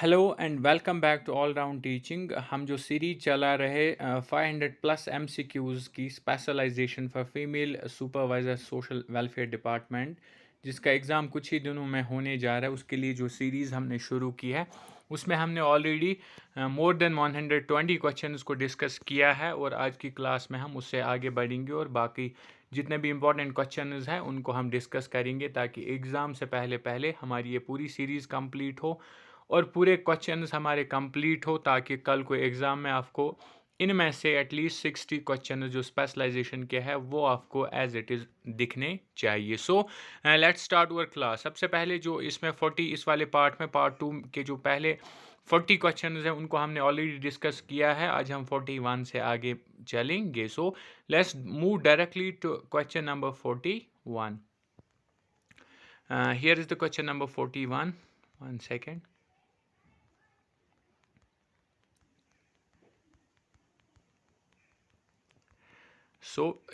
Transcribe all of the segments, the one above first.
Hello and welcome back to all round teaching. हम जो series चला रहे 500 प्लस एमसीक्यूज़ की specialisation for female supervisor social welfare department, जिसका एग्ज़ाम कुछ ही दिनों में होने जा रहा है, उसके लिए जो सीरीज़ हमने शुरू की है उसमें हमने ऑलरेडी मोर देन 120 क्वेश्चंस को डिस्कस किया है और आज की क्लास में हम उससे आगे बढ़ेंगे और बाकी जितने भी इंपॉर्टेंट क्वेश्चंस हैं उनको हम डिस्कस करेंगे ताकि एग्ज़ाम से पहले पहले हमारी ये पूरी सीरीज़ कंप्लीट हो और पूरे क्वेश्चंस हमारे कंप्लीट हो ताकि कल को एग्ज़ाम में आपको इनमें से एटलीस्ट 60 क्वेश्चन जो स्पेशलाइजेशन के हैं वो आपको एज इट इज़ दिखने चाहिए। So let's start our class. सबसे पहले जो इसमें 40 इस वाले पार्ट में पार्ट 2 के जो पहले 40 क्वेश्चन हैं उनको हमने ऑलरेडी डिस्कस किया है। आज हम 41 से आगे चलेंगे। So let's move directly to question number 41। Here is the question number 41। One second.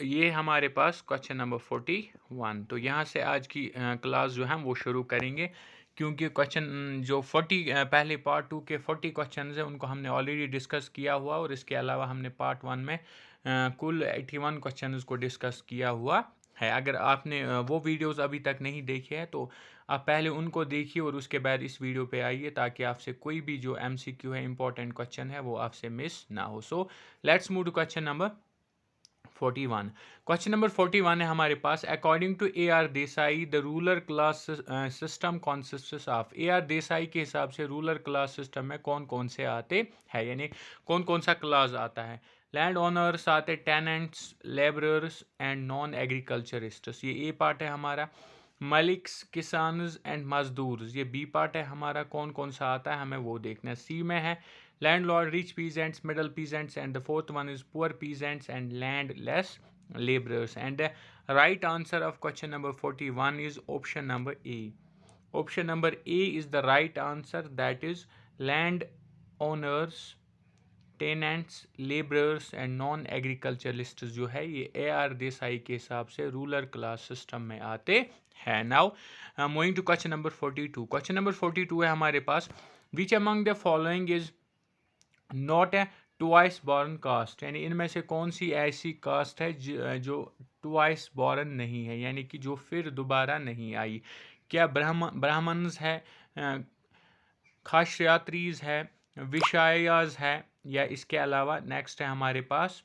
ये हमारे पास क्वेश्चन नंबर 41। तो यहाँ से आज की क्लास जो है वो शुरू करेंगे क्योंकि क्वेश्चन जो 40 पहले पार्ट 2 के 40 क्वेश्चन हैं उनको हमने ऑलरेडी डिस्कस किया हुआ और इसके अलावा हमने पार्ट 1 में कुल 81 क्वेश्चन को डिस्कस किया हुआ है। अगर आपने वो वीडियोस अभी तक नहीं देखे हैं तो आप पहले उनको देखिए और उसके बाद इस वीडियो पे आइए ताकि आपसे कोई भी जो MCQ है, इंपॉर्टेंट क्वेश्चन है, वो आपसे मिस ना हो। So let's move to question number 41। Question number 41 है हमारे पास। According to AR Desai the ruler class system consists of. AR Desai के हिसाब से रूलर क्लास सिस्टम में कौन कौन से आते हैं, यानी कौन कौन सा क्लास आता है। लैंड ओनर्स आते, टेनेंट्स, लेबरर्स एंड नॉन एग्रीकल्चरिस्ट्स, ये ए पार्ट है हमारा। मलिक्स, किसान्स एंड मजदूर्स, ये बी पार्ट है हमारा। कौन कौन सा आता है हमें वो देखना है। सी में है landlord, rich peasants, middle peasants, and the fourth one is poor peasants and landless laborers. And the right answer of question number 41 is option number A. Option number A is the right answer, that is land owners, tenants, labourers and non agriculturalist जो है ये AR Desai के हिसाब से ruler class system में आते हैं। Now moving to question number 42। Question number 42 है हमारे पास। Which among the following is not a twice born caste, यानी इनमें से कौन सी ऐसी कास्ट है जो ट्वाइस बॉर्न नहीं है, यानी कि जो फिर दोबारा नहीं आई। क्या ब्राह्मण्स है, क्षत्रियज है, विशायाज है, या इसके अलावा नेक्स्ट है हमारे पास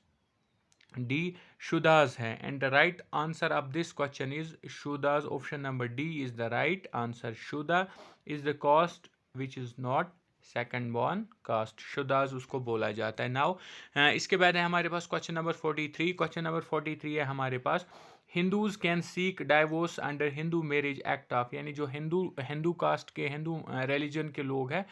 डी शुदाज है। And the right answer of this question is Shudras. Option number D is the right answer. Shudra is the caste which is not second born caste, Shudras उसको बोला जाता है। नाउ इसके बाद है हमारे पास क्वेश्चन नंबर 43। क्वेश्चन नंबर 43 है हमारे पास। Hindus can seek divorce under Hindu marriage act of, यानी जो हिंदू कास्ट के, हिंदू रिलीजन के लोग हैं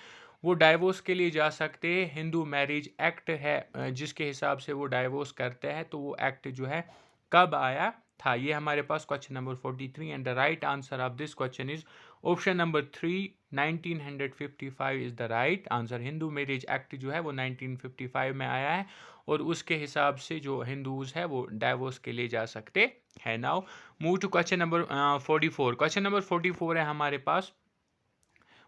वो डाइवोर्स के लिए जा सकते हैं। हिंदू मैरिज एक्ट है जिसके हिसाब से वो डाइवोर्स करते हैं, तो वो एक्ट जो है कब आया था, ये हमारे पास question number 43। And the right answer of this question is option number 3, 1955 is the right answer. Hindu marriage act जो है वो 1955 में आया है और उसके हिसाब से जो हिंदूज है वो डाइवोर्स के लिए जा सकते हैं। Now move to question number 44। Question number 44 है हमारे पास।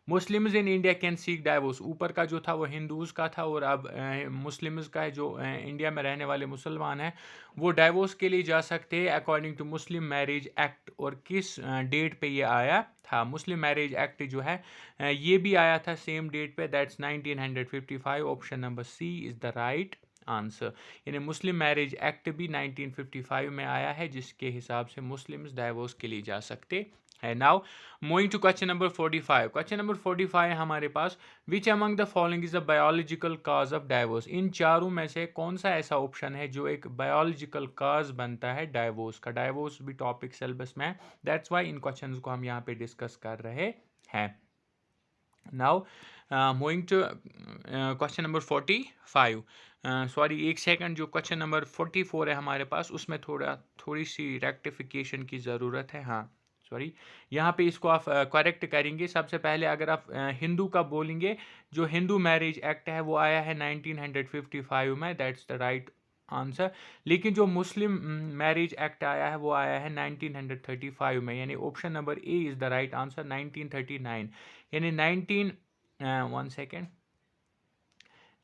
Muslims in India can seek divorce, ऊपर का जो था वो हिंदूज़ का था और अब मुस्लिम्स का है, जो इंडिया में रहने वाले मुसलमान हैं वो डाइवोर्स के लिए जा सकते हैं according to Muslim marriage act. और किस डेट पे ये आया था? मुस्लिम मैरिज एक्ट जो है ये भी आया था सेम डेट पे, that's 1955। Option number C is the right answer, यानी मुस्लिम मैरिज एक्ट भी 1955 में आया है जिसके हिसाब से मुस्लिम्स डाइवोर्स के लिए जा सकते है। Now moving to question number 45। Question number 45 है हमारे पास। Which among the following is the biological cause of divorce, इन चारों में से कौन सा ऐसा ऑप्शन है जो एक बायोलॉजिकल काज बनता है डाइवोर्स का। डाइवोर्स भी टॉपिक सिलेबस में है, दैट्स वाई इन क्वेश्चंस को हम यहाँ पे डिस्कस कर रहे हैं। Now moving to question number 45। Sorry एक सेकंड, जो क्वेश्चन नंबर 44 है हमारे पास उसमें थोड़ी सी रेक्टिफिकेशन की ज़रूरत है। हाँ सॉरी, यहाँ पे इसको आप करेक्ट करेंगे। सबसे पहले अगर आप हिंदू का बोलेंगे, जो हिंदू मैरिज एक्ट है वो आया है 1955 में, दैट्स द राइट आंसर। लेकिन जो मुस्लिम मैरिज एक्ट आया है वो आया है 1935 में, यानी option number A is the right answer, 1939। यानी वन सेकेंड,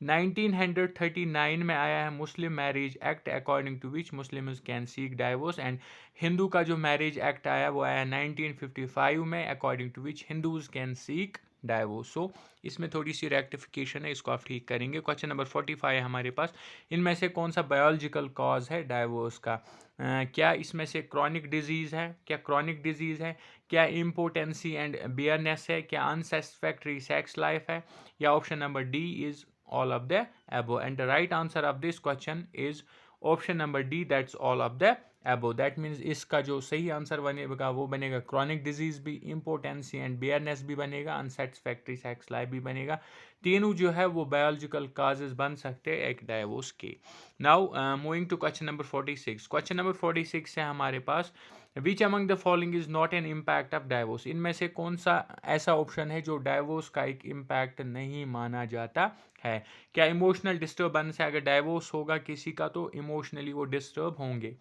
1939 में आया है Muslim marriage act, according to which Muslims can seek divorce. And Hindu का जो मैरिज एक्ट आया वो आया 1955 में, according to which Hindus can seek divorce. So इसमें थोड़ी सी रेक्टिफिकेशन है, इसको आप ठीक करेंगे। क्वेश्चन नंबर 45 है हमारे पास, इनमें से कौन सा बायोलॉजिकल कॉज है डाइवोर्स का? क्या इसमें से क्रॉनिक डिजीज़ है? क्या क्रॉनिक डिजीज़ है? क्या इम्पोटेंसी एंड बियरनेस है? क्या अनसेटिस्फैक्ट्री सेक्स लाइफ है? या option number D is all of the above, and the right answer of this question is option number D, that's all of the above. that means इसका जो सही answer बनेगा वो बनेगा क्रॉनिक डिजीज भी, impotency and बियरनेस भी बनेगा, unsatisfactory sex life भी बनेगा। तीनों जो है वो बायोलॉजिकल काजेज बन सकते हैं एक डाइवोर्स के। Now moving to question number 46। Question number 46 है हमारे पास, which among the following is not an impact of divorce? इनमें से कौन सा ऐसा ऑप्शन है जो डाइवोर्स का एक इम्पैक्ट नहीं माना जाता है? क्या इमोशनल डिस्टर्बेंस है? अगर डाइवोर्स होगा किसी का तो इमोशनली वो डिस्टर्ब होंगे।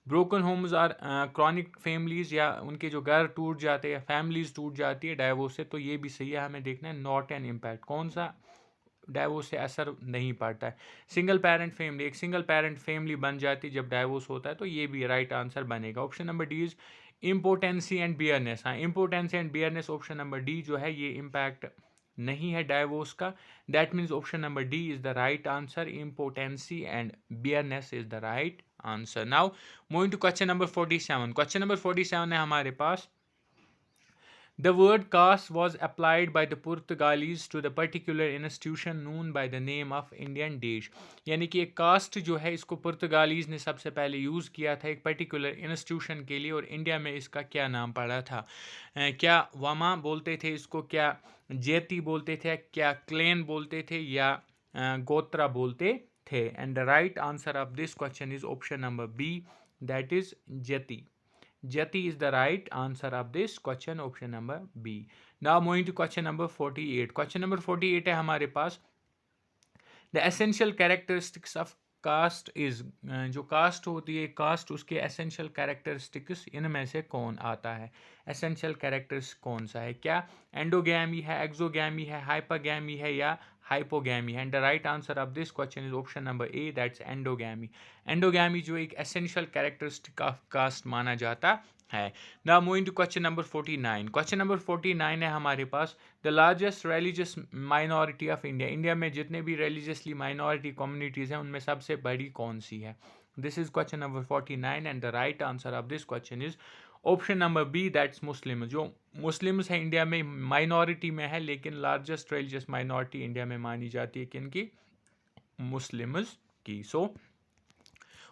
Broken homes are chronic families, या उनके जो घर टूट जाते हैं, फैमिलीज टूट जाती है डाइवोर्स से, तो ये भी सही है, हमें देखना है नॉट एन इम्पैक्ट, कौन सा डाइवोर्स से असर नहीं पड़ता है। सिंगल पेरेंट फैमिली, एक सिंगल पेरेंट फैमिली बन जाती है जब डाइवोर्स होता है, तो ये भी राइट आंसर बनेगा। Option number D is impotency and barrenness. हाँ, impotency and barrenness option number D जो है ये इम्पैक्ट नहीं है डाइवोर्स का। That means option number D is the right answer, impotency and barrenness is the right answer. Now moving to question number 47। Question number 47 है हमारे पास, the word caste was applied by the Portuguese to the particular institution known by the name of Indian Desh। यानी कि एक cast जो है इसको पुर्तगालीज ने सबसे पहले यूज़ किया था एक पर्टिकुलर इंस्टीट्यूशन के लिए, और इंडिया में इसका क्या नाम पड़ा था? क्या वामा बोलते थे इसको, क्या जेती बोलते थे, क्या क्लेन बोलते थे, या गोत्रा बोलते थे? And the right answer of this question is option number B, that is jati. Jati is the right answer of this question, option number B. Now moving to question number 48. Question number 48 है हमारे पास, the essential characteristics of caste is, जो caste होती है cast, उसके essential characteristics इनमें से कौन आता है? एसेंशियल कैरेक्टर्स कौन सा है? क्या एंडोगैमी है, एक्सोगैमी है, हाइपरगैमी है, या हाइपोगैमी है? And the right answer of this question is option number A, that's endogamy. Endogamy जो एक एसेंशियल कैरेक्टरिस्टिक ऑफ कास्ट माना जाता है। Now moving to question number 49। Question number 49 है हमारे पास, the largest religious minority of India. India में जितने भी रिलीजियसली माइनॉरिटी कम्युनिटीज़ हैं उनमें सबसे बड़ी कौन सी है? This is question number 49 and the right answer of this question is option number B, that's Muslim. जो मुस्लिम्स हैं इंडिया में माइनॉरिटी में है, लेकिन लार्जेस्ट रिलीजियस माइनॉरिटी इंडिया में मानी जाती है किनकी? मुस्लिम्स की। So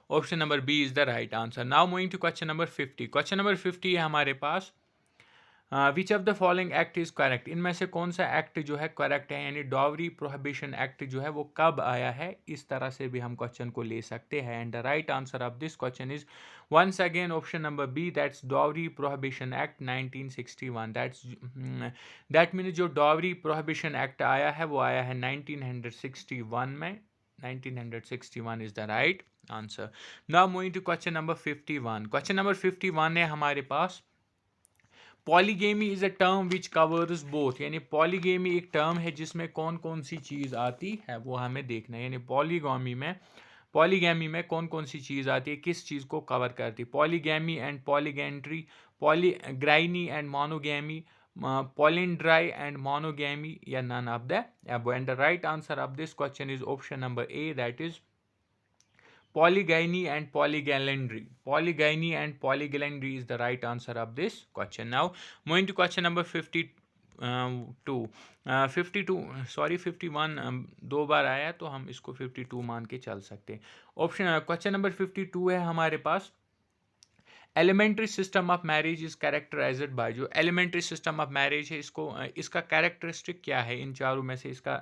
option number B is the right answer. Now moving to question number 50। Question number 50 है हमारे पास, which of the following act is correct? इनमें से कौन सा एक्ट जो है करेक्ट है? यानी डॉवरी प्रोहिबिशन एक्ट जो है वो कब आया है? इस तरह से भी हम क्वेश्चन को ले सकते हैं। And the right answer of this question is once again option number B, that's dowry prohibition act 1961। That means जो डॉवरी प्रोहिबिशन एक्ट आया है वो आया है 1961 में। 1961 is the right answer. Now moving to question number 51. Question number 51 है हमारे पास, polygamy is a term which covers both. यानी पॉलीगेमी एक टर्म है जिसमें कौन कौन सी चीज़ आती है वो हमें देखना है। यानी पॉलीगैमी में कौन कौन सी चीज़ आती है, किस चीज़ को कवर करती है? Polygamy and polygynandry, polygyny and monogamy, polyandry and monogamy, या none of the above. And the right answer of this question is option number A, that is polygyny and polygynandry. Polygyny and polygynandry is the right answer of this question. Now moving to question number 52. 52 sorry 51 दो बार आया तो हम इसको 52 मान के चल सकते हैं। ऑप्शन क्वेश्चन नंबर 52 है हमारे पास, elementary system of marriage is characterised by. जो एलिमेंट्री सिस्टम ऑफ मैरिज है इसको इसका कैरेक्टरिस्टिक क्या है? इन चारों में से इसका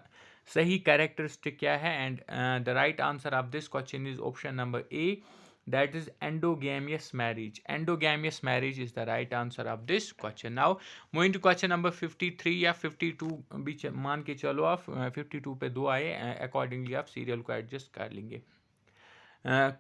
सही कैरेक्टरिस्टिक क्या है? And the right answer of this question is option number A, that is endogamous marriage. Endogamous marriage is the right answer of this question. Now moving to question number 53 या 52 भी मान के चलो आप, 52 पे दो आए, अकॉर्डिंगली आप सीरियल को एडजस्ट कर लेंगे।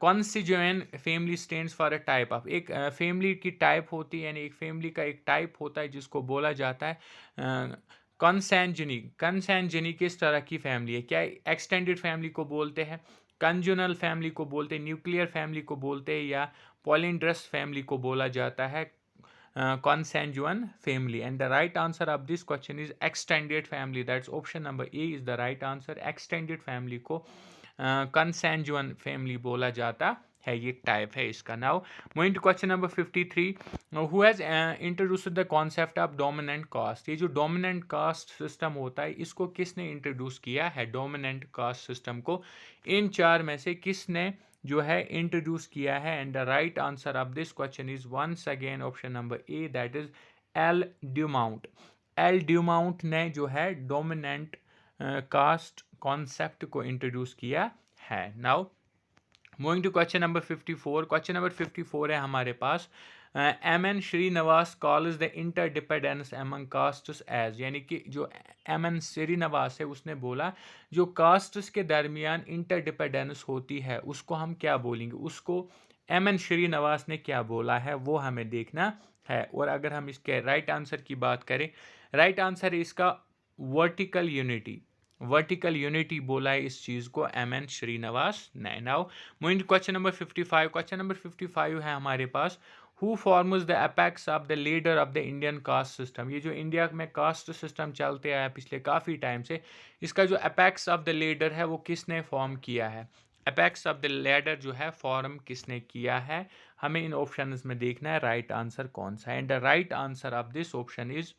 Constituent family stands for a type of, एक फैमिली की टाइप होती है, यानी एक फैमिली का एक टाइप होता है जिसको बोला जाता है कंसैंजनी किस तरह की फैमिली है? क्या एक्सटेंडेड फैमिली को बोलते हैं, कंजुनल फैमिली को बोलते हैं, न्यूक्लियर फैमिली को बोलते हैं, या पॉलिंड्रस फैमिली को बोला जाता है consanguine family? And the right answer of this question is extended family. That's option number A is the right answer. Extended family को consanguine family बोला जाता है, ये टाइप है इसका. Now moving to question number 53, who has introduced the concept of dominant caste? ये जो dominant caste system होता है इसको किसने इंट्रोड्यूस किया है? डोमिनेंट कास्ट सिस्टम को इन चार में से किसने जो है इंट्रोड्यूस किया है? And the right answer of this question is once again option number A, that is L Dumont. L Dumont ने जो है डोमिनेंट कास्ट कॉन्सेप्ट को इंट्रोड्यूस किया है. Now moving to question number 54. Question number 54 है हमारे पास, M N Srinivas calls the interdependence among castes as, यानी कि जो एम एन श्रीनिवास है उसने बोला जो कास्ट्स के दरमियान इंटरडिपेंडेंस होती है उसको हम क्या बोलेंगे? उसको एम एन श्रीनिवास ने क्या बोला है वो हमें देखना है. और अगर हम इसके राइट आंसर की बात करें, राइट आंसर है इसका वर्टिकल यूनिटी. वर्टिकल यूनिटी बोला है इस चीज़ को एम एन श्रीनिवास ने. Now moving to question number 55. Question number 55 है हमारे पास, who forms the apex of the leader of the Indian caste system? ये जो इंडिया में कास्ट सिस्टम चलते आया पिछले काफ़ी टाइम से, इसका जो अपेक्स ऑफ द लीडर है वो किसने फॉर्म किया है? अपेक्स ऑफ द लीडर जो है फॉर्म किसने किया है? हमें इन ऑप्शंस में देखना है राइट आंसर कौन सा है. And the right answer of this option is,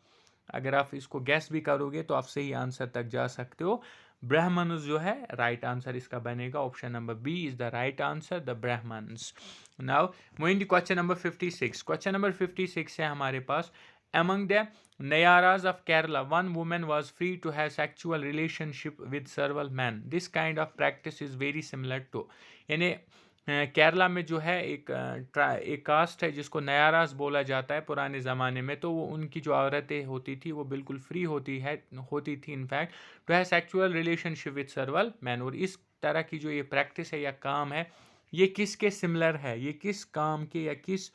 अगर आप इसको गैस भी करोगे तो आप सही आंसर तक जा सकते हो. ब्राह्मण्स जो है राइट आंसर इसका बनेगा. Option number B is the right answer, the Brahmins. Now moving to question number 56. Question number 56 है हमारे पास, among the Nayaras of Kerala, one woman was free to have sexual relationship with several men. This kind of practice is very similar to, यानी केरला में जो है एक cast है जिसको नयारास बोला जाता है पुराने ज़माने में, तो वो उनकी जो औरतें होती थी वो बिल्कुल फ्री होती थी in fact to have sexual relationship with several man. और इस तरह की जो ये प्रैक्टिस है या काम है ये किसके सिमिलर है? ये किस काम के या किस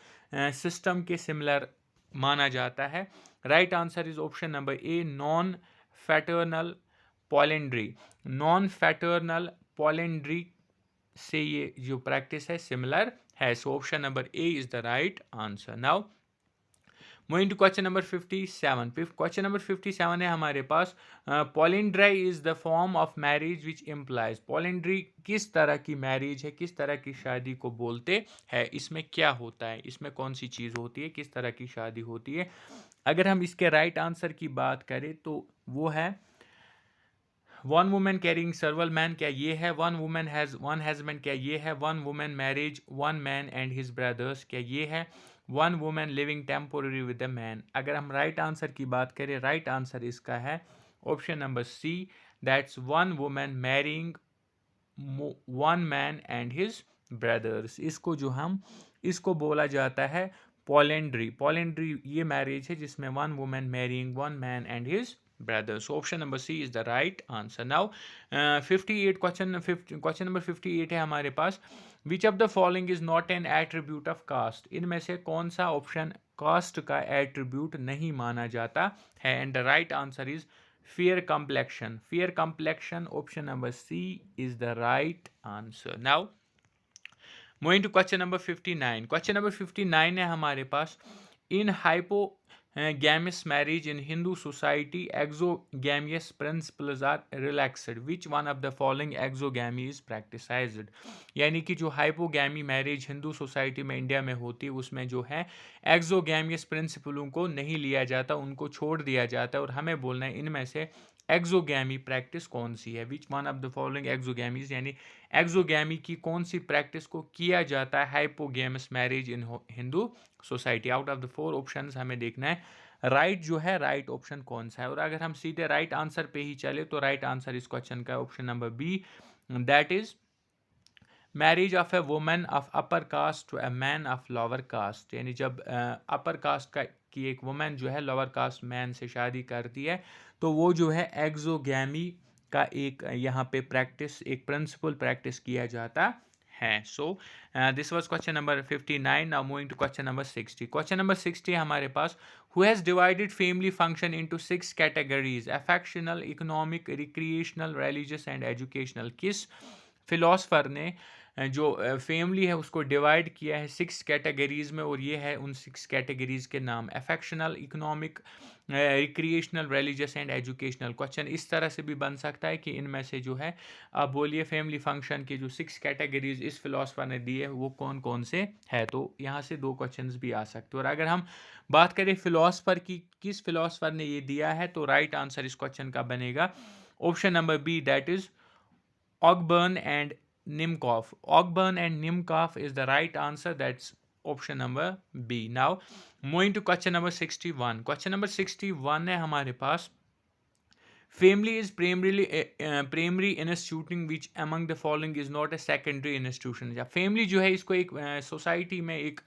सिस्टम के सिमिलर माना जाता है? Right answer is option number A, non fraternal polyandry. Non fraternal polyandry से ये जो प्रैक्टिस है सिमिलर है. So option number A is the right answer. Now moving to question number 57. Question number 57 है हमारे पास, polyandry is the form of marriage which implies. Polyandry किस तरह की मैरिज है, किस तरह की शादी को बोलते हैं? इसमें क्या होता है, इसमें कौन सी चीज़ होती है, किस तरह की शादी होती है? अगर हम इसके राइट आंसर की बात करें तो वो है वन वुमेन कैरिंग सर्वल मैन, क्या ये है? One women has one husband, क्या ये है? One women marriage one man and his brothers, क्या ये है? One women living temporary with the man. अगर हम राइट आंसर की बात करें, राइट आंसर इसका है option number C, that's one women marrying one man and his brothers. इसको बोला जाता है पॉलेंड्री. पॉलेंड्री ये मैरिज है जिसमें one women marrying one man and his brothers. So option number C is the right answer. Now 58 question number 58 है हमारे पास, which of the following is not an attribute of caste? इनमें से कौन सा ऑप्शन कास्ट का attribute नहीं माना जाता है? And the right answer is fair complexion. Fair complexion, option number C is the right answer. Now moving to question number 59. Question number 59 है हमारे पास, इन hypogamous marriage in Hindu society exogamous principles are relaxed. Which one of the following exogamy is practiced? यानी कि जो hypogamy marriage Hindu society में India में होती है उसमें जो है एक्सोगैमियस प्रिंसिपलों को नहीं लिया जाता, उनको छोड़ दिया जाता है. और हमें बोलना है इनमें से एक्सोगैमी प्रैक्टिस कौन सी है? Which one of the following exogamies, यानी एक्सोगैमी की कौन सी प्रैक्टिस को किया जाता है hypogamous marriage in Hindu society? Out of the 4 options हमें देखना है राइट जो है राइट ऑप्शन कौन सा है. और अगर हम सीधे राइट आंसर पे ही चले तो राइट आंसर इस क्वेश्चन का option number B, that is marriage of a women of upper caste to a man of lower caste. यानी जब अपर कास्ट की एक वुमेन जो है लोअर कास्ट मैन से शादी करती है तो वो जो है एक्सोगैमी का एक यहाँ पे प्रैक्टिस, एक प्रिंसिपल प्रैक्टिस किया जाता हैं. So this was question number 59. Now moving to question number 60. Question number 60 हमारे पास, who has divided family function into 6 categories, affectional, economic, recreational, religious and educational. किस फिलोसफर ने जो फैमिली है उसको डिवाइड किया है 6 कैटेगरीज में, और ये है उन 6 कैटेगरीज के नाम, affectional, economic, recreational, religious and educational. Question इस तरह से भी बन सकता है कि इनमें से जो है आप बोलिए फैमिली फंक्शन के जो 6 कैटेगरीज इस फिलोसफर ने दिए वो कौन कौन से है. तो यहाँ से 2 क्वेश्चंस भी आ सकते हैं. और अगर हम बात करें फिलोसफर की, किस फिलोसफर ने ये दिया है, तो राइट आंसर इस क्वेश्चन का बनेगा option number B, that is Ogburn and Nimkov. Ogburn and Nimkov is the right answer. That's option number B. Now, moving to question number 61. Question number 61 है हमारे पास, family is primary instituting which among the following is not a secondary institution. या family जो है इसको एक society में, एक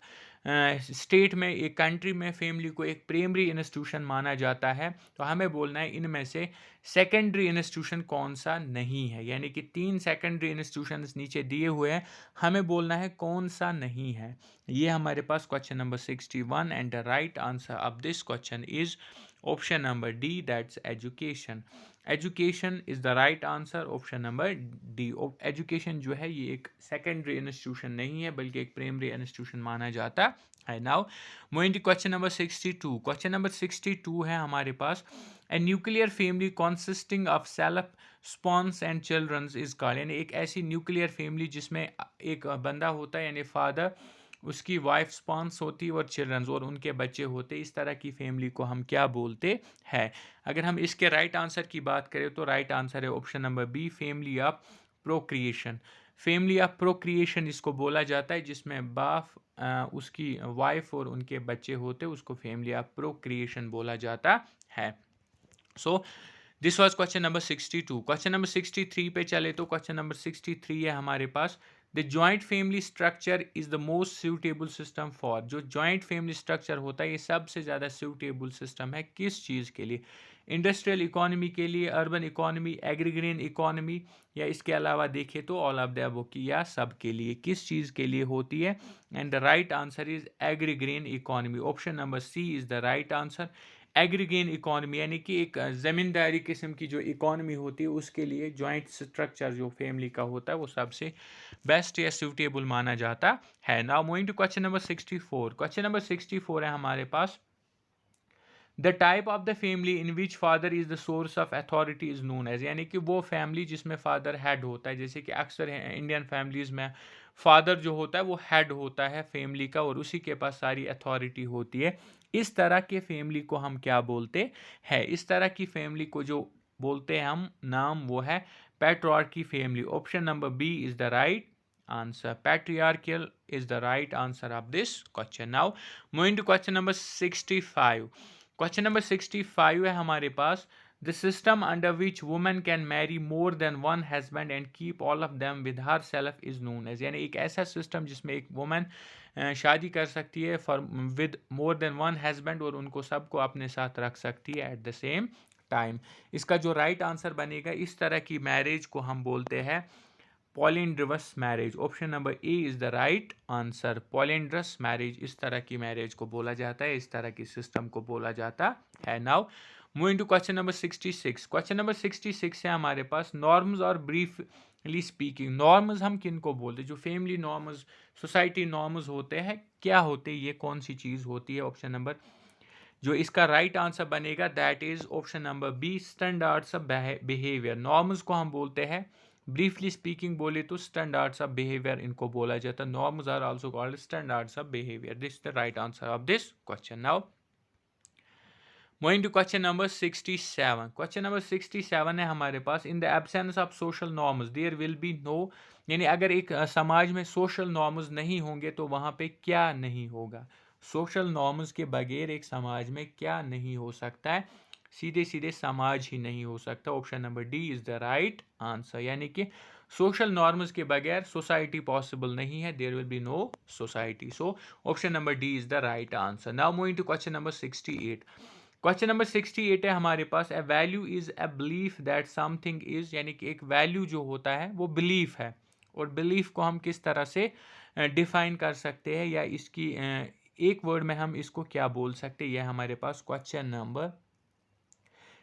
state में, एक कंट्री में फैमिली को एक प्राइमरी इंस्टीट्यूशन माना जाता है. तो हमें बोलना है इनमें से सेकेंडरी इंस्टीट्यूशन कौन सा नहीं है. यानी कि 3 सेकेंडरी इंस्टीट्यूशन नीचे दिए हुए हैं, हमें बोलना है कौन सा नहीं है. ये हमारे पास question number 61 and the right answer of this question is option number D, that's education. Education is the right answer, option number D. Education जो है ये एक सेकेंडरी इंस्टीट्यूशन नहीं है बल्कि एक प्राइमरी इंस्टीट्यूशन माना जाता है. Now moving to question number 62. Question number 62 है हमारे पास, a nuclear family consisting of self spouse and childrens is called. यानी एक ऐसी न्यूक्लियर फैमिली जिसमें एक बंदा होता है, यानी फादर, उसकी वाइफ स्पॉन्स होती है और चिल्ड्रंस और उनके बच्चे होते, इस तरह की फैमिली को हम क्या बोलते हैं. अगर हम इसके राइट आंसर की बात करें तो राइट आंसर है option number B, family of procreation. Family of procreation इसको बोला जाता है जिसमें बाप, उसकी वाइफ और उनके बच्चे होते, उसको फैमिली ऑफ प्रोक्रिएशन बोला जाता है. So this was question number 62. Question number 63 पे चले तो क्वेश्चन नंबर 63 है हमारे पास, the joint family structure is the most suitable system for. जो जॉइंट फैमिली स्ट्रक्चर होता है ये सबसे ज़्यादा सूटेबल सिस्टम है किस चीज़ के लिए, इंडस्ट्रियल इकोनॉमी के लिए, अर्बन इकोनॉमी, एग्रीग्रेन इकोनॉमी, या इसके अलावा देखें तो ऑल ऑफ द अबव की, या सब के लिए, किस चीज़ के लिए होती है. And the right answer is agrarian economy. Option number C is the right answer. Agrarian economy यानी कि एक ज़मींदारी किस्म की जो इकोनॉमी होती है उसके लिए जॉइंट स्ट्रक्चर जो फैमिली का होता है वो सबसे बेस्ट या सूटेबल माना जाता है. Now moving to question number 64. Question number 64 है हमारे पास, the type of the family in which father is the source of authority is known as. यानी कि वो फैमिली जिसमें फादर हेड होता है, जैसे कि अक्सर इंडियन फैमिलीज में फादर जो होता है वो हेड होता है फैमिली का और उसी के पास सारी अथॉरिटी होती है. इस तरह के फैमिली को हम क्या बोलते हैं, इस तरह की फैमिली को जो बोलते हैं हम नाम, वो है patriarchy family. Option number B is the right answer. Patriarchal is the right answer of this question. Now moving to question number 65. Question number 65 है हमारे पास, the system under which woman can marry more than one husband and keep all of them with herself is known as. यानी एक ऐसा system जिसमें एक woman शादी कर सकती है with more than one husband और उनको सबको अपने साथ रख सकती है एट द सेम टाइम. इसका जो राइट आंसर बनेगा, इस तरह की मैरिज को हम बोलते हैं polyandrous marriage. Option number A is the right answer. Polyandrous marriage, इस तरह की मैरिज को बोला जाता है, इस तरह की सिस्टम को बोला जाता है. Now moving to question number 66. Question number 66 है हमारे पास, नॉर्म्स और ब्रीफली स्पीकिंग. नॉर्म्स हम किन को बोलते हैं, जो फैमिली नॉर्म्स, सोसाइटी नॉर्म्स होते हैं, क्या होते हैं, ये कौन सी चीज़ होती है. ऑप्शन नंबर जो इसका राइट आंसर बनेगा that is option number B, standards of behaviour. Norms को हम बोलते हैं, ब्रीफली स्पीकिंग बोले तो स्टैंडर्ड्स ऑफ बिहेवियर इनको बोला जाता है. Norms are also called standards of behaviour. This is the right answer of this question. Now moving to question number 67. Question number 67 है हमारे पास, in the absence of social norms there will be no. यानी अगर एक समाज में social norms नहीं होंगे तो वहाँ पे क्या नहीं होगा. सोशल नॉर्म्स के बगैर एक समाज में क्या नहीं हो सकता है, सीधे सीधे समाज ही नहीं हो सकता. Option number D is the right answer. यानी कि सोशल नॉर्म्स के बगैर सोसाइटी पॉसिबल नहीं है, there will be no society. So option number D is the right answer. Now moving to question number 68. Question number 68 है हमारे पास, a value is a belief that something is. यानी कि एक वैल्यू जो होता है वो बिलीफ है, और बिलीफ को हम किस तरह से डिफाइन कर सकते हैं, या इसकी एक वर्ड में हम इसको क्या बोल सकते हैं, यह हमारे पास question number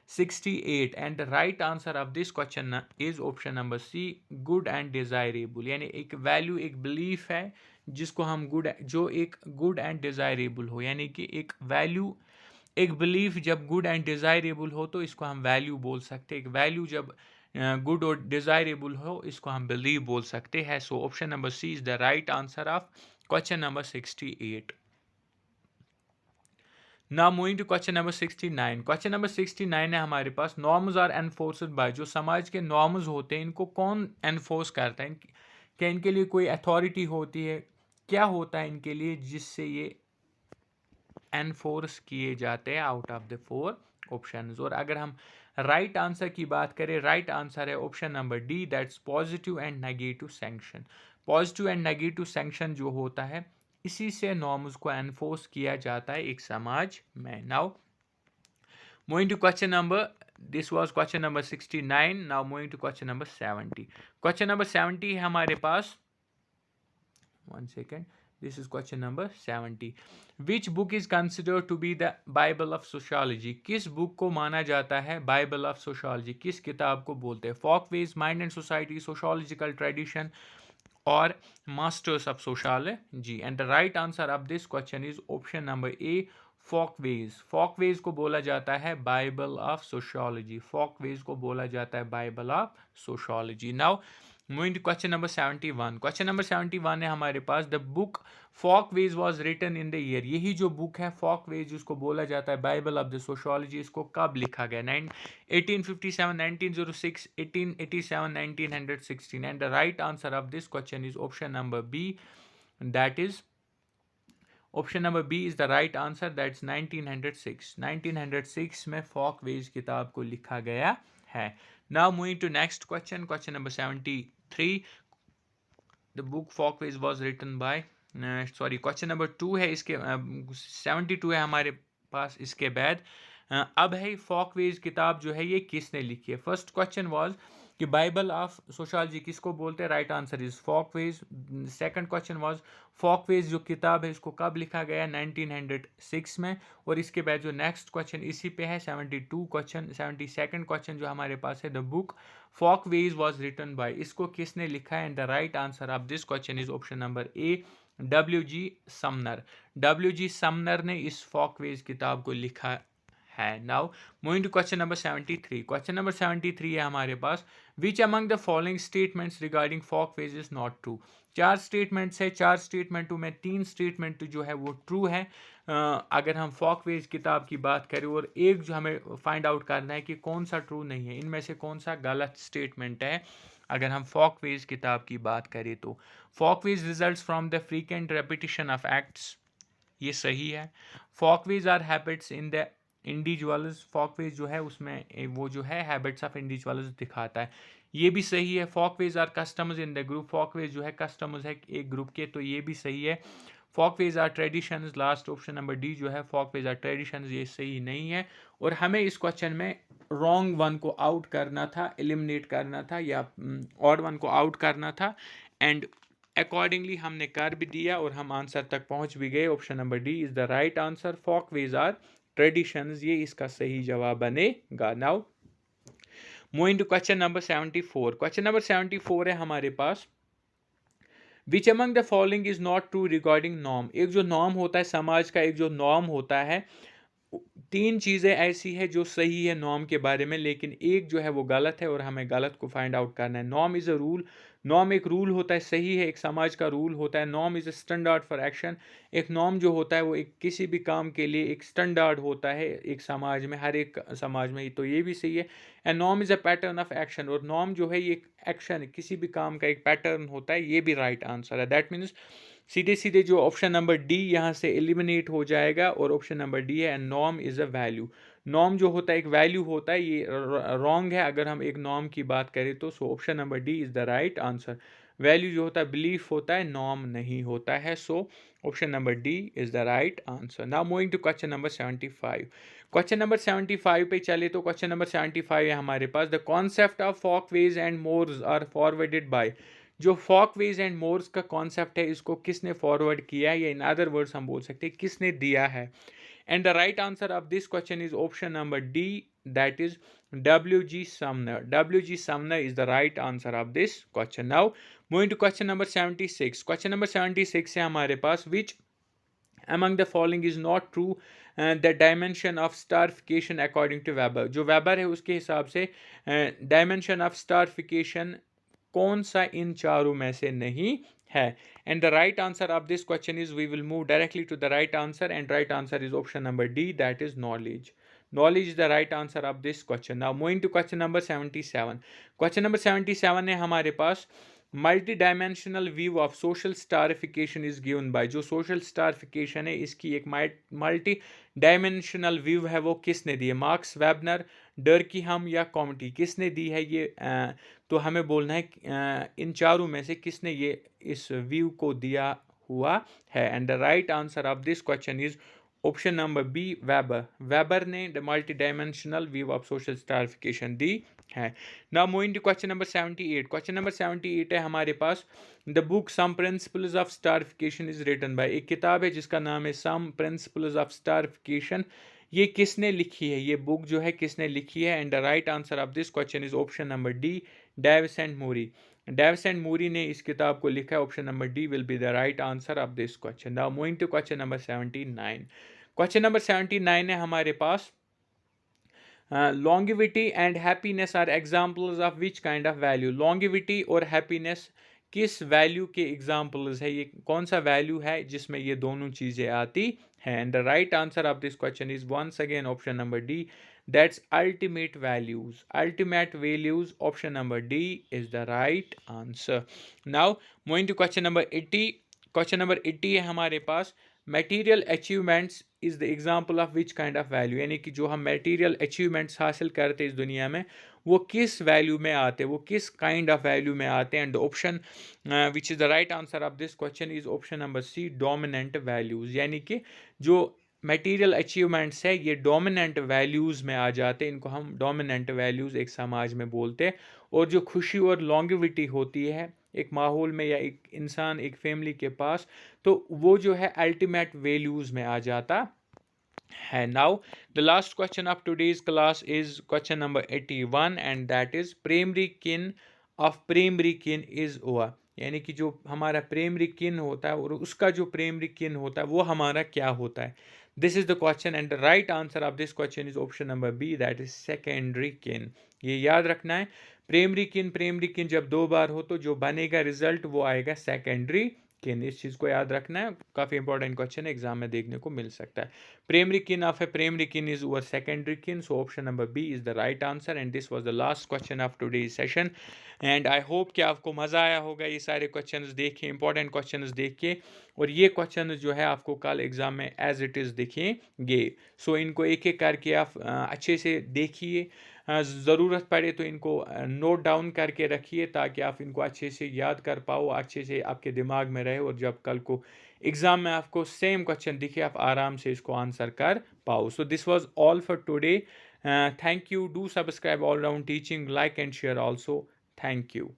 68 and the right answer of this question is option number C, good and desirable. यानी एक वैल्यू, एक बिलीफ है जिसको हम गुड, जो एक गुड एंड डिजायरेबल हो, यानी कि एक वैल्यू, एक बिलीफ जब गुड एंड डिजायरेबल हो तो इसको हम वैल्यू बोल सकते हैं, एक वैल्यू जब गुड और डिजायरेबल हो इसको हम बिलीव बोल सकते हैं। So option number C is the right answer of question number 68। Now moving to question number 69। Question number 69 है हमारे पास, नॉर्म्स आर एनफोर्सड बाय, जो समाज के नॉर्म्स होते हैं इनको कौन एनफोर्स करता है, क्या इनके लिए कोई अथॉरिटी होती है, क्या होता है इनके लिए जिससे ये एनफोर्स किए जाते हैं out of the four options. और अगर हम राइट आंसर की बात करें, राइट आंसर है option number D, that's positive and negative sanction. Positive and negative sanction जो होता है इसी से नॉर्म्स को एनफोर्स किया जाता है एक समाज में। Now moving to question number, this was question number 69। Now moving to question number 70। Question number 70 है हमारे पास, one second, this is question number 70। which book is considered to be the bible of sociology? किस book को माना जाता है Bible of sociology, किस किताब को बोलते हैं? Folkways, mind and society, sociological tradition और masters of sociology. And the right answer of this question is option number A, folkways. Folkways को बोला जाता है बाइबल ऑफ सोशोलॉजी, फॉकवेज को बोला जाता है Bible of sociology. Now moving to question number 71। Question number 71 है हमारे पास, the book folkways was written in the year. यही जो बुक है फॉकवेज जिसको बोला जाता है बाइबल ऑफ द सोशोलॉजी, इसको कब लिखा गया? 1857, 1906, 1887, 1916। And the right answer of this question is option number B, that is option number B is the right answer, that's 1906। 1906 में फॉकवेज किताब को लिखा गया है। Now moving to next question, question number 73। The book folkways was written by, sorry question number 2 है इसके, 72 है हमारे पास इसके बाद। अब है फॉकवेज किताब जो है ये किसने लिखी है? फर्स्ट क्वेश्चन वाज कि बाइबल ऑफ सोशोलॉजी किसको बोलते हैं? Right answer is folkways. Second question was folkways जो किताब है इसको कब लिखा गया? 1906 में। और इसके बाद जो नेक्स्ट क्वेश्चन इसी पे है 72 क्वेश्चन, 72nd क्वेश्चन जो हमारे पास है, the book folkways was written by, इसको किसने लिखा है? And the right answer of this question is option number A, WG Sumner. WG Sumner ने इस फॉकवेज किताब को लिखा है। Now moving to question number 73। Question number 73 है हमारे पास, which among the following statements regarding folkways is not true? 4 statements है, 4 स्टेटमेंटों में 3 स्टेटमेंट जो है वो ट्रू है। अगर हम फॉकवेज किताब की बात करें, और एक जो हमें फाइंड आउट करना है कि कौन सा ट्रू नहीं है, इनमें से कौन सा गलत स्टेटमेंट है। अगर हम फॉकवेज किताब की बात करें तो folkways results from the frequent repetition of acts, ये सही है। Folkways are habits in the individuals, folkways जो है उसमें वो जो है हैबिट्स ऑफ इंडिविजुअल्स दिखाता है, ये भी सही है। Folkways are customs in the group, folkways जो है कस्टम्स है एक ग्रुप के, तो ये भी सही है। Folkways are traditions, last option number D जो है फॉकवेज आर ट्रेडिशंस, ये सही नहीं है। और हमें इस क्वेश्चन में रॉन्ग वन को आउट करना था, एलिमिनेट करना था, या ऑड वन को आउट करना था, एंड अकॉर्डिंगली हमने कर भी दिया और हम आंसर तक पहुंच भी गए। Option number D is the right answer, folkways are traditions, ये इसका सही जवाब बनेगा। Now moving to question number 74। Question number 74 है हमारे पास, which among the following is not true regarding norm? एक जो नॉर्म होता है समाज का, एक जो नॉर्म होता है, 3 चीज़ें ऐसी है जो सही है नॉर्म के बारे में, लेकिन एक जो है वो गलत है और हमें गलत को फाइंड आउट करना है। Norm is a rule, norm एक रूल होता है, सही है, एक समाज का रूल होता है। Norm is a standard for action, एक नॉर्म जो होता है वो एक किसी भी काम के लिए एक स्टैंडर्ड होता है एक समाज में, हर एक समाज में, तो ये भी सही है। And norm is a pattern of action, और नॉर्म जो है ये एक एक्शन, किसी भी काम का एक पैटर्न होता है, ये भी राइट आंसर है। दैट मीन्स सीधे सीधे जो ऑप्शन नंबर डी यहाँ से एलिमिनेट हो जाएगा, और ऑप्शन नंबर डी है, and norm is a value. Norm जो होता है एक वैल्यू होता है, ये रॉन्ग है अगर हम एक नॉर्म की बात करें तो। सो option number D is the right answer. Value जो होता है बिलीफ होता है, नॉर्म नहीं होता है। So option number D is the right answer. Now moving to question number 75। Question number 75 पे चले तो क्वेश्चन नंबर 75 है हमारे पास, the concept of folkways and mores are forwarded by, जो फॉकवेज एंड मोर्स का कॉन्सेप्ट है इसको किसने फॉरवर्ड किया है, या इन अदर वर्ड्स हम बोल सकते हैं किसने दिया है. And the right answer of this question is option number D, that is W.G. Sumner. W.G. Sumner is the right answer of this question. Now, moving to question number 76. Question number 76 है हमारे पास, which among the following is not true the dimension of starification according to Weber. जो Weber है उसके हिसाब से dimension of starification कौन सा इन चारों में से नहीं है. And the right answer of this question is, we will move directly to the right answer, and right answer is option number D, that is knowledge. Knowledge is the right answer of this question. Now moving to question number 77. Question number 77 है हमारे पास, multi dimensional view of social stratification is given by. जो social stratification है इसकी एक multi dimensional view है वो किसने दी है, मार्क्स वेबनर, डर्कीहम या कॉमटी, किसने दी है ये. तो हमें बोलना है इन चारों में से किसने ये इस व्यू को दिया हुआ है. And the right answer of this question is option number B, Weber. Weber ने the multi dimensional view of social stratification दी है. Now moving to question number 78. Question number 78 है हमारे पास, the book some principles of stratification is written by. एक किताब है जिसका नाम है सम प्रिंसिपल्स ऑफ स्टारिफिकेशन. ये किसने लिखी है, ये बुक जो है किसने लिखी है. And the right answer of this question is option number D, Davis and Moore. Davis and Moore ने इस किताब को लिखा है. Option number D will be the right answer of this question. Now moving to question number 79. Question number 79 है हमारे पास, longevity and happiness are examples of which kind of value. longevity और happiness किस वैल्यू के examples है, ये कौन सा वैल्यू है जिसमें ये दोनों चीज़ें आती हैं. And the right answer of this question is once again option number D, that's ultimate values. Ultimate values, option number D is the right answer. Now moving to question number 80. Question number 80 है हमारे पास, material achievements is the example of which kind of value. यानी कि जो हम material achievements हासिल करते हैं इस दुनिया में वो किस वैल्यू में आते हैं, वो किस काइंड ऑफ वैल्यू में आते हैं. And the option which is the right answer of this question is option number C, dominant values. यानी कि जो मटेरियल अचीवमेंट्स है ये डोमिनेंट वैल्यूज़ में आ जाते हैं, इनको हम डोमिनेंट वैल्यूज़ एक समाज में बोलते हैं. और जो खुशी और लॉन्गिविटी होती है एक माहौल में या एक इंसान एक फैमिली के पास, तो वो जो है अल्टीमेट वैल्यूज़ में आ जाता है. Now the last question of today's class is question number 81, and that is primary kin of primary kin is हुआ. यानी कि जो हमारा प्राइमरी किन होता है और उसका जो प्राइमरी किन होता है वो हमारा क्या होता है. This is the question, and the right answer of this question is option number B, that is secondary kin. ये याद रखना है, प्राइमरी किन जब दो बार हो तो जो बनेगा रिजल्ट वो आएगा सेकेंडरी किन. इस चीज़ को याद रखना है, काफ़ी इंपॉर्टेंट क्वेश्चन एग्जाम में देखने को मिल सकता है. Primary kin of a primary kin is over secondary kin, so option number B is the right answer. And this was the last question of today's session. And I hope कि आपको मज़ा आया होगा ये सारे क्वेश्चंस देख के, important questions देख के, और ये क्वेश्चन जो है आपको कल एग्जाम में एज इट इज़ दिखेंगे. सो इनको एक एक करके आप अच्छे से देखिए, ज़रूरत पड़े तो इनको नोट डाउन करके रखिए ताकि आप इनको अच्छे से याद कर पाओ, अच्छे से आपके दिमाग में रहे, और जब कल को एग्ज़ाम में आपको सेम क्वेश्चन दिखे आप आराम से इसको आंसर कर पाओ. सो this was all for today. Thank you. Do subscribe all round teaching, like and share also. Thank you.